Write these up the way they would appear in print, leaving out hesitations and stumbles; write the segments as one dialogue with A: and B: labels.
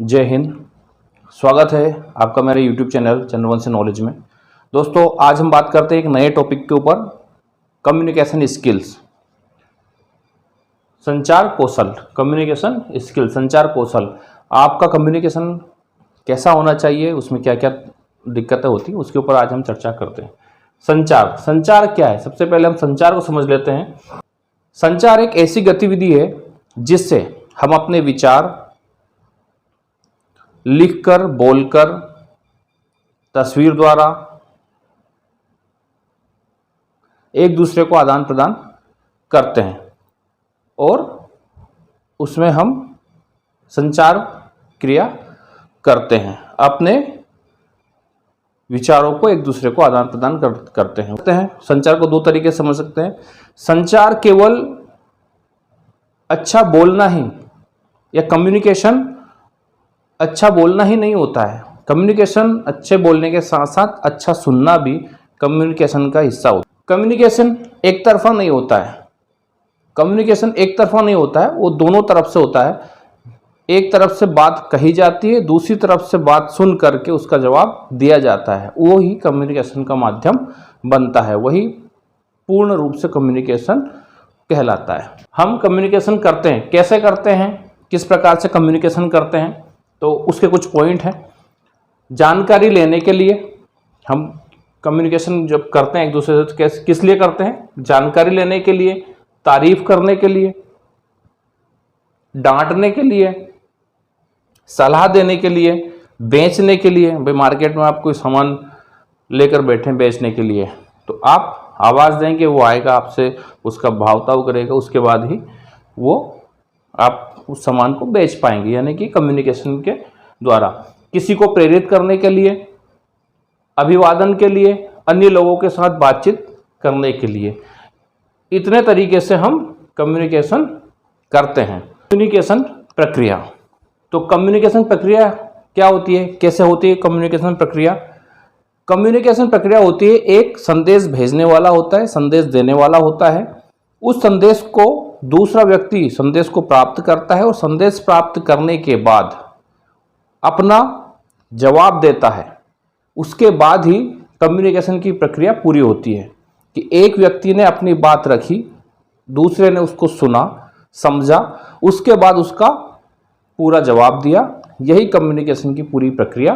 A: जय हिंद। स्वागत है आपका मेरे YouTube चैनल चंद्रवंशी नॉलेज में। दोस्तों, आज हम बात करते हैं एक नए टॉपिक के ऊपर, कम्युनिकेशन स्किल्स, संचार कौशल। कम्युनिकेशन स्किल, संचार कौशल। आपका कम्युनिकेशन कैसा होना चाहिए, उसमें क्या क्या दिक्कतें होती हैं, उसके ऊपर आज हम चर्चा करते हैं। संचार क्या है? सबसे पहले हम संचार को समझ लेते हैं। संचार एक ऐसी गतिविधि है जिससे हम अपने विचार लिखकर, बोलकर, तस्वीर द्वारा एक दूसरे को आदान प्रदान करते हैं और उसमें हम संचार क्रिया करते हैं। अपने विचारों को एक दूसरे को आदान प्रदान करते हैं। संचार को दो तरीके से समझ सकते हैं। संचार केवल अच्छा बोलना ही या कम्युनिकेशन अच्छा बोलना ही नहीं होता है। कम्युनिकेशन अच्छे बोलने के साथ साथ अच्छा सुनना भी कम्युनिकेशन का हिस्सा होता है। कम्युनिकेशन एक तरफा नहीं होता है। कम्युनिकेशन एक तरफा नहीं होता है, वो दोनों तरफ से होता है। एक तरफ से बात कही जाती है, दूसरी तरफ से बात सुन करके उसका जवाब दिया जाता है। वो ही कम्युनिकेशन का माध्यम बनता है, वही पूर्ण रूप से कम्युनिकेशन कहलाता है। हम कम्युनिकेशन करते हैं, कैसे करते हैं, किस प्रकार से कम्युनिकेशन करते हैं, तो उसके कुछ पॉइंट हैं। जानकारी लेने के लिए हम कम्युनिकेशन जब करते हैं एक दूसरे से, किस लिए करते हैं? जानकारी लेने के लिए, तारीफ करने के लिए, डांटने के लिए, सलाह देने के लिए, बेचने के लिए। भाई मार्केट में आप कोई सामान लेकर बैठे बेचने के लिए, तो आप आवाज़ देंगे, वो आएगा, आपसे उसका भाव-ताव करेगा, उसके बाद ही वो आप उस सामान को बेच पाएंगे, यानी कि कम्युनिकेशन के द्वारा। किसी को प्रेरित करने के लिए, अभिवादन के लिए, अन्य लोगों के साथ बातचीत करने के लिए, इतने तरीके से हम कम्युनिकेशन करते हैं। कम्युनिकेशन प्रक्रिया, तो कम्युनिकेशन प्रक्रिया क्या होती है, कैसे होती है कम्युनिकेशन प्रक्रिया? कम्युनिकेशन प्रक्रिया होती है, एक संदेश भेजने वाला होता है, संदेश देने वाला होता है। उस संदेश को दूसरा व्यक्ति संदेश को प्राप्त करता है और संदेश प्राप्त करने के बाद अपना जवाब देता है। उसके बाद ही कम्युनिकेशन की प्रक्रिया पूरी होती है कि एक व्यक्ति ने अपनी बात रखी, दूसरे ने उसको सुना, समझा, उसके बाद उसका पूरा जवाब दिया। यही कम्युनिकेशन की पूरी प्रक्रिया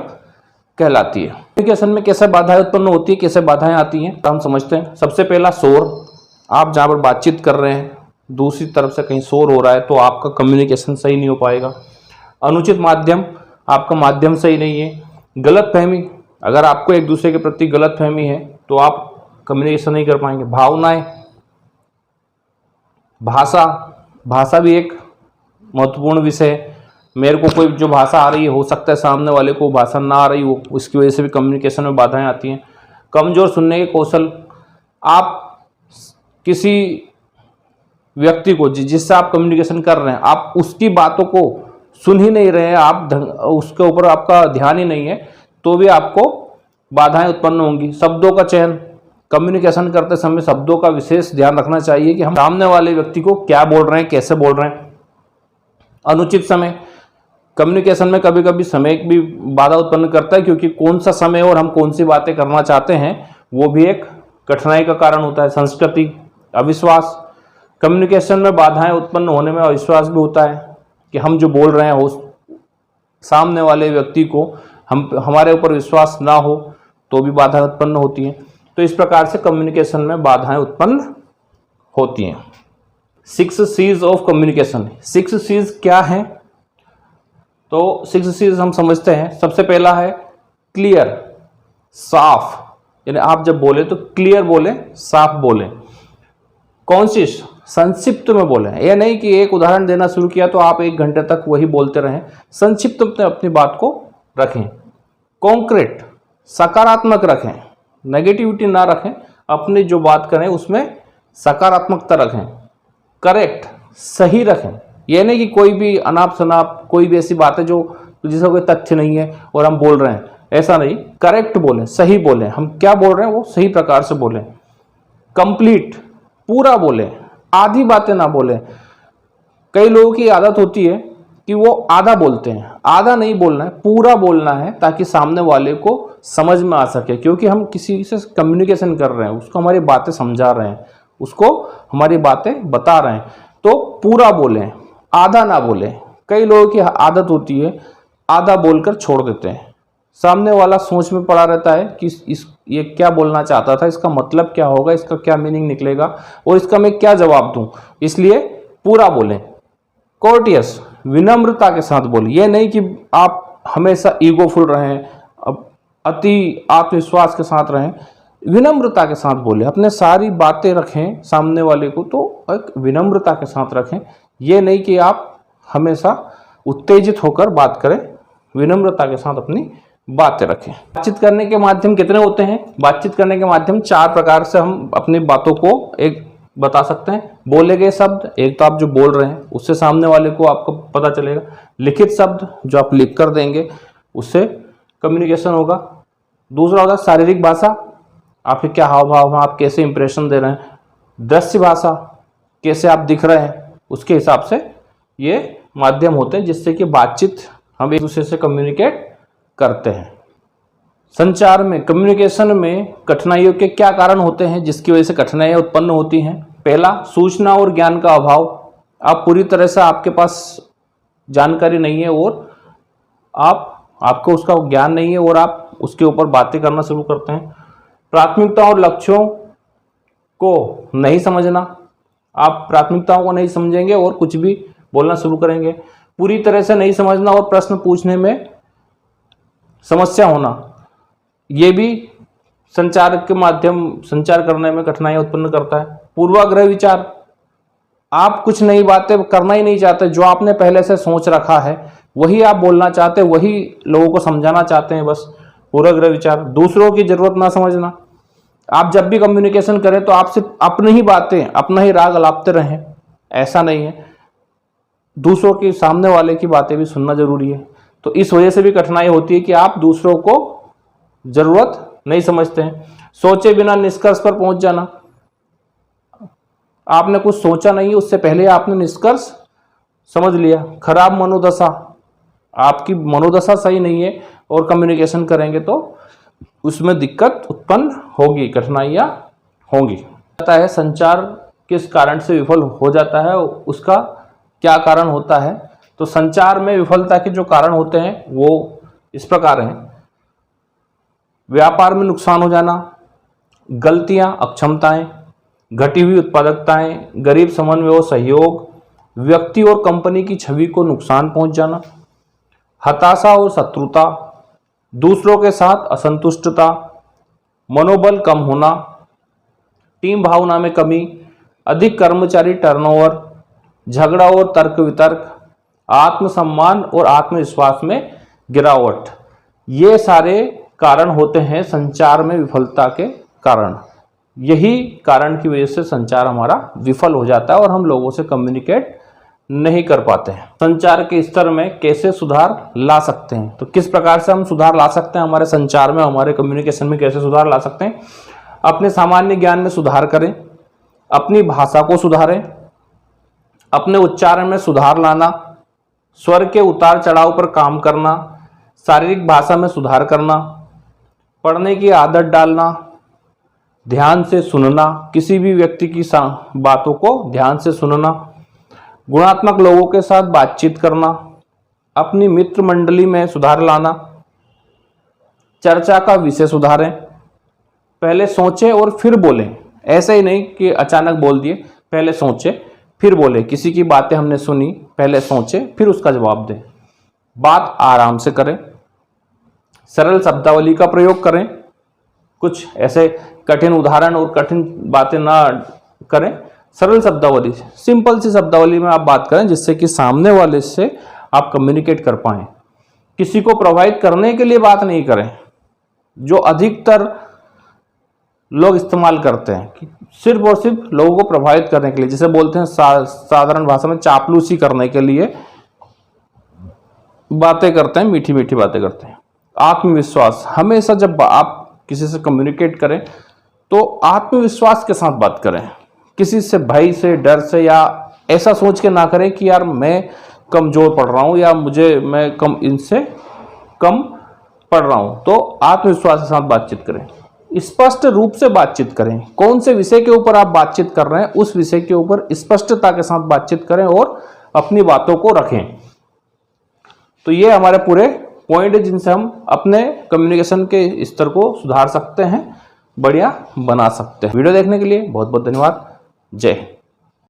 A: कहलाती है। कम्युनिकेशन में कैसे बाधाएं उत्पन्न होती है, कैसे बाधाएं आती हैं, तो हम समझते हैं। सबसे पहला शोर। आप जहाँ पर बातचीत कर रहे हैं, दूसरी तरफ से कहीं शोर हो रहा है, तो आपका कम्युनिकेशन सही नहीं हो पाएगा। अनुचित माध्यम, आपका माध्यम सही नहीं है। गलतफहमी, अगर आपको एक दूसरे के प्रति गलतफहमी है तो आप कम्युनिकेशन नहीं कर पाएंगे। भावनाएं, भाषा भी एक महत्वपूर्ण विषय है। मेरे को कोई जो भाषा आ रही है, हो सकता है सामने वाले को भाषा ना आ रही हो, उसकी वजह से भी कम्युनिकेशन में बाधाएं आती हैं। कमजोर सुनने के कौशल, आप किसी व्यक्ति को जिससे आप कम्युनिकेशन कर रहे हैं, आप उसकी बातों को सुन ही नहीं रहे हैं, आप उसके ऊपर आपका ध्यान ही नहीं है, तो भी आपको बाधाएं उत्पन्न होंगी। शब्दों का चयन, कम्युनिकेशन करते समय शब्दों का विशेष ध्यान रखना चाहिए कि हम सामने वाले व्यक्ति को क्या बोल रहे हैं, कैसे बोल रहे हैं। अनुचित समय, कम्युनिकेशन में कभी कभी समय भी बाधा उत्पन्न करता है, क्योंकि कौन सा समय और हम कौन सी बातें करना चाहते हैं वो भी एक कठिनाई का कारण होता है। संस्कृति, अविश्वास, कम्युनिकेशन में बाधाएं उत्पन्न होने में अविश्वास भी होता है कि हम जो बोल रहे हैं हो, सामने वाले व्यक्ति को हमारे ऊपर विश्वास ना हो तो भी बाधाएं उत्पन्न होती हैं। तो इस प्रकार से कम्युनिकेशन में बाधाएं उत्पन्न होती हैं। 6 C's ऑफ कम्युनिकेशन। 6 C's क्या हैं? तो 6 C's हम समझते हैं। सबसे पहला है क्लियर, साफ, यानी आप जब बोले तो क्लियर बोले, साफ बोले। कॉन्सिस, संक्षिप्त में बोले। यह नहीं कि एक उदाहरण देना शुरू किया तो आप 1 घंटे तक वही बोलते रहें, संक्षिप्त में अपनी बात को रखें। कॉन्क्रीट, सकारात्मक रखें, नेगेटिविटी ना रखें, अपनी जो बात करें उसमें सकारात्मकता रखें। करेक्ट, सही रखें। यह नहीं कि कोई भी अनाप शनाप, कोई भी ऐसी बात है जो जिसका कोई तथ्य नहीं है और हम बोल रहे हैं, ऐसा नहीं। करेक्ट बोलें, सही बोलें, हम क्या बोल रहे हैं वो सही प्रकार से बोलें। कंप्लीट, पूरा बोलें, आधी बातें ना बोलें। कई लोगों की आदत होती है कि वो आधा बोलते हैं। आधा नहीं बोलना है, पूरा बोलना है, ताकि सामने वाले को समझ में आ सके, क्योंकि हम किसी से कम्युनिकेशन कर रहे हैं, उसको हमारी बातें समझा रहे हैं, उसको हमारी बातें बता रहे हैं, तो पूरा बोलें, आधा ना बोलें। कई लोगों की आदत होती है आधा बोलकर छोड़ देते हैं, सामने वाला सोच में पड़ा रहता है कि ये क्या बोलना चाहता था, इसका मतलब क्या होगा, इसका क्या मीनिंग निकलेगा और इसका मैं क्या जवाब दूं। इसलिए पूरा बोलें, कोर्टियस, विनम्रता के साथ बोलें। ये नहीं कि आप हमेशा ईगोफुल रहें, अब अति आत्मविश्वास के साथ रहें। विनम्रता के साथ बोलें, अपने सारी बातें रखें सामने वाले को, तो एक विनम्रता के साथ रखें। ये नहीं कि आप हमेशा उत्तेजित होकर बात करें, विनम्रता के साथ अपनी बातें रखें। बातचीत करने के माध्यम कितने होते हैं? बातचीत करने के माध्यम 4 प्रकार से हम अपनी बातों को एक बता सकते हैं। बोले गए शब्द, एक तो आप जो बोल रहे हैं उससे सामने वाले को आपको पता चलेगा। लिखित शब्द जो आप लिख कर देंगे उससे कम्युनिकेशन होगा। दूसरा होगा शारीरिक भाषा, आपके क्या हाव भाव हैं, आप कैसे इंप्रेशन दे रहे हैं। दृश्य भाषा, कैसे आप दिख रहे हैं, उसके हिसाब से ये माध्यम होते हैं जिससे कि बातचीत हम एक दूसरे से कम्युनिकेट करते हैं। संचार में, कम्युनिकेशन में कठिनाइयों के क्या कारण होते हैं जिसकी वजह से कठिनाइयाँ उत्पन्न होती हैं? पहला, सूचना और ज्ञान का अभाव। आप पूरी तरह से, आपके पास जानकारी नहीं है और आपको उसका ज्ञान नहीं है और आप उसके ऊपर बातें करना शुरू करते हैं। प्राथमिकता और लक्ष्यों को नहीं समझना, आप प्राथमिकताओं को नहीं समझेंगे और कुछ भी बोलना शुरू करेंगे। पूरी तरह से नहीं समझना और प्रश्न पूछने में समस्या होना, ये भी संचार के माध्यम, संचार करने में कठिनाई उत्पन्न करता है। पूर्वाग्रह विचार, आप कुछ नई बातें करना ही नहीं चाहते, जो आपने पहले से सोच रखा है वही आप बोलना चाहते, वही लोगों को समझाना चाहते हैं, बस पूर्वाग्रह विचार। दूसरों की जरूरत ना समझना, आप जब भी कम्युनिकेशन करें तो आप सिर्फ अपनी ही बातें, अपना ही राग अलापते रहें, ऐसा नहीं है। दूसरों की, सामने वाले की बातें भी सुनना जरूरी है। तो इस वजह से भी कठिनाई होती है कि आप दूसरों को जरूरत नहीं समझते हैं। सोचे बिना निष्कर्ष पर पहुंच जाना, आपने कुछ सोचा नहीं, उससे पहले आपने निष्कर्ष समझ लिया। खराब मनोदशा, आपकी मनोदशा सही नहीं है और कम्युनिकेशन करेंगे तो उसमें दिक्कत उत्पन्न होगी, कठिनाइयां होंगी। पता है संचार किस कारण से विफल हो जाता है, उसका क्या कारण होता है? तो संचार में विफलता के जो कारण होते हैं वो इस प्रकार हैं। व्यापार में नुकसान हो जाना, गलतियां, अक्षमताएं, घटी हुई उत्पादकताएं, गरीब समन्वय और सहयोग, व्यक्ति और कंपनी की छवि को नुकसान पहुंच जाना, हताशा और शत्रुता, दूसरों के साथ असंतुष्टता, मनोबल कम होना, टीम भावना में कमी, अधिक कर्मचारी टर्नओवर, झगड़ा और तर्क वितर्क, आत्मसम्मान और आत्मविश्वास में गिरावट। ये सारे कारण होते हैं संचार में विफलता के कारण। यही कारण की वजह से संचार हमारा विफल हो जाता है और हम लोगों से कम्युनिकेट नहीं कर पाते हैं। संचार के स्तर में कैसे सुधार ला सकते हैं? तो किस प्रकार से हम सुधार ला सकते हैं हमारे संचार में, हमारे कम्युनिकेशन में कैसे सुधार ला सकते हैं? अपने सामान्य ज्ञान में सुधार करें, अपनी भाषा को सुधारें, अपने उच्चारण में सुधार लाना, स्वर के उतार चढ़ाव पर काम करना, शारीरिक भाषा में सुधार करना, पढ़ने की आदत डालना, ध्यान से सुनना, किसी भी व्यक्ति की बातों को ध्यान से सुनना, गुणात्मक लोगों के साथ बातचीत करना, अपनी मित्र मंडली में सुधार लाना, चर्चा का विषय सुधारें, पहले सोचें और फिर बोलें। ऐसे ही नहीं कि अचानक बोल दिए, पहले सोचें फिर बोले। किसी की बातें हमने सुनी, पहले सोचें फिर उसका जवाब दें। बात आराम से करें, सरल शब्दावली का प्रयोग करें, कुछ ऐसे कठिन उदाहरण और कठिन बातें ना करें। सरल शब्दावली, सिंपल सी शब्दावली में आप बात करें जिससे कि सामने वाले से आप कम्युनिकेट कर पाएं। किसी को प्रभावित करने के लिए बात नहीं करें, जो अधिकतर लोग इस्तेमाल करते हैं कि सिर्फ और सिर्फ लोगों को प्रभावित करने के लिए, जिसे बोलते हैं साधारण भाषा में चापलूसी करने के लिए बातें करते हैं, मीठी मीठी बातें करते हैं। आत्मविश्वास, हमेशा जब आप किसी से कम्युनिकेट करें तो आत्मविश्वास के साथ बात करें। किसी से भय से, डर से या ऐसा सोच के ना करें कि यार मैं कमज़ोर पढ़ रहा हूँ या मैं इनसे कम पढ़ रहा हूँ, तो आत्मविश्वास के साथ बातचीत करें, स्पष्ट रूप से बातचीत करें। कौन से विषय के ऊपर आप बातचीत कर रहे हैं उस विषय के ऊपर स्पष्टता के साथ बातचीत करें और अपनी बातों को रखें। तो ये हमारे पूरे पॉइंट है जिनसे हम अपने कम्युनिकेशन के स्तर को सुधार सकते हैं, बढ़िया बना सकते हैं। वीडियो देखने के लिए बहुत बहुत धन्यवाद। जय हिंद।